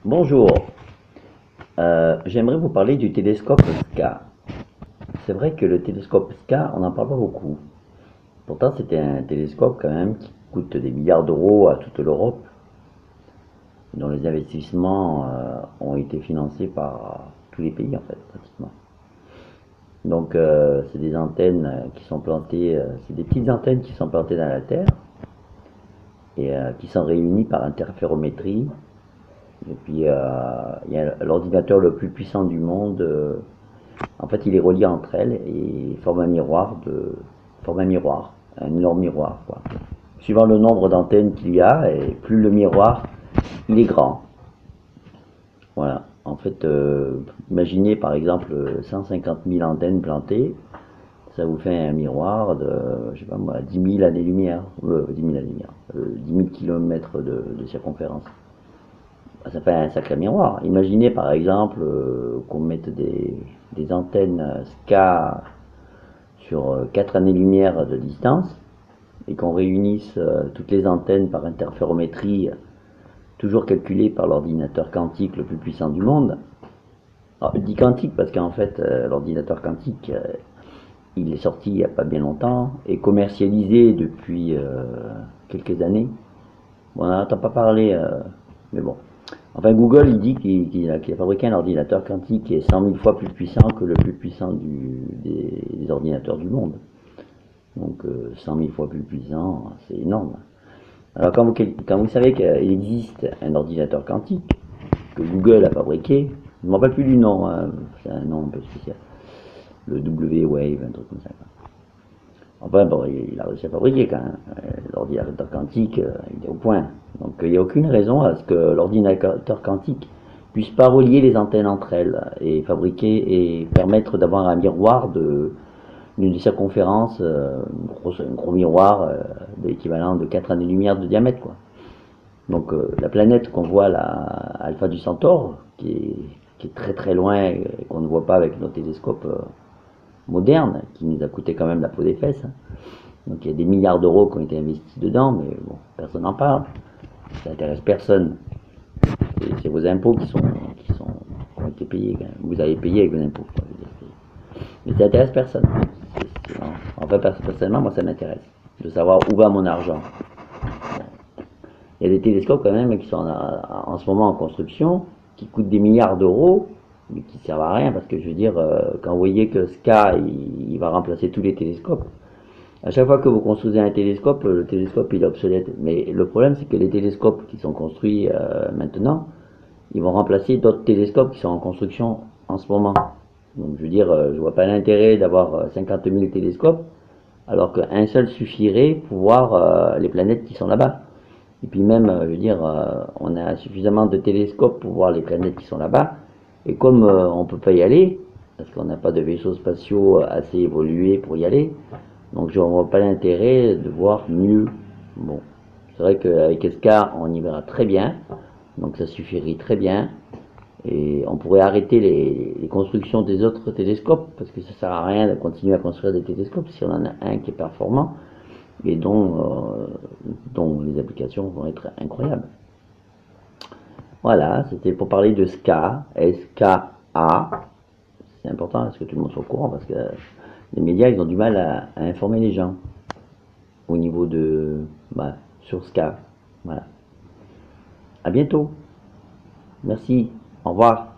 Bonjour, j'aimerais vous parler du télescope SCA. C'est vrai que le télescope SCA, on n'en parle pas beaucoup. Pourtant, c'était un télescope quand même qui coûte des milliards d'euros à toute l'Europe, dont les investissements ont été financés par tous les pays en fait, pratiquement. Donc, c'est des antennes qui sont plantées, c'est des petites antennes qui sont plantées dans la Terre et qui sont réunies par interférométrie. Et puis, il y a l'ordinateur le plus puissant du monde. En fait, il est relié entre elles et forme un miroir, un énorme miroir, quoi. Suivant le nombre d'antennes qu'il y a, et plus le miroir, il est grand. Voilà. En fait, imaginez par exemple 150 000 antennes plantées, ça vous fait un miroir de, je sais pas moi, 10 000 années-lumière, 10 000 années-lumière, 10 000 kilomètres de circonférence. Ça fait un sacré miroir. Imaginez par exemple qu'on mette des antennes SCA sur 4 années-lumière de distance et qu'on réunisse toutes les antennes par interférométrie, toujours calculées par l'ordinateur quantique le plus puissant du monde. Alors, je dis quantique parce qu'en fait, l'ordinateur quantique, il est sorti il n'y a pas bien longtemps et commercialisé depuis quelques années. Bon, on n'en entend pas parler, mais bon. Enfin, Google, il dit qu'il a fabriqué un ordinateur quantique qui est 100 000 fois plus puissant que le plus puissant des ordinateurs du monde. Donc 100 000 fois plus puissant, c'est énorme. Alors quand vous savez qu'il existe un ordinateur quantique que Google a fabriqué, je ne me rappelle plus du nom, hein, c'est un nom un peu spécial, le W-Wave, un truc comme ça. Enfin bon, il a réussi à fabriquer quand même. L'ordinateur quantique, il est au point. Donc il n'y a aucune raison à ce que l'ordinateur quantique puisse pas relier les antennes entre elles et fabriquer et permettre d'avoir un miroir d'une circonférence, un gros miroir de l'équivalent de 4 années-lumière de diamètre, quoi. Donc la planète qu'on voit là, Alpha du Centaure, qui est très très loin et qu'on ne voit pas avec nos télescopes modernes, qui nous a coûté quand même la peau des fesses, hein. Donc il y a des milliards d'euros qui ont été investis dedans, mais bon, personne n'en parle. Ça intéresse personne. C'est vos impôts qui ont été payés. Vous avez payé avec vos impôts, quoi. Mais ça intéresse personne. Enfin, personnellement, moi, ça m'intéresse de savoir où va mon argent. Il y a des télescopes quand même qui sont en ce moment en construction, qui coûtent des milliards d'euros, mais qui servent à rien parce que je veux dire, quand vous voyez que SCA il va remplacer tous les télescopes, à chaque fois que vous construisez un télescope, le télescope il est obsolète. Mais le problème c'est que les télescopes qui sont construits maintenant, ils vont remplacer d'autres télescopes qui sont en construction en ce moment. Donc je veux dire, je vois pas l'intérêt d'avoir 50 000 télescopes alors qu'un seul suffirait pour voir les planètes qui sont là-bas. Et puis même, je veux dire, on a suffisamment de télescopes pour voir les planètes qui sont là-bas. Et comme on ne peut pas y aller, parce qu'on n'a pas de vaisseaux spatiaux assez évolués pour y aller, donc je ne vois pas l'intérêt de voir mieux. Bon, c'est vrai qu'avec SCA, on y verra très bien, donc ça suffirait très bien. Et on pourrait arrêter les constructions des autres télescopes, parce que ça ne sert à rien de continuer à construire des télescopes si on en a un qui est performant et dont les applications vont être incroyables. Voilà, c'était pour parler de SCA, S-K-A. C'est important parce que tout le monde soit au courant, parce que les médias, ils ont du mal à informer les gens au niveau sur SCA. Voilà. À bientôt. Merci. Au revoir.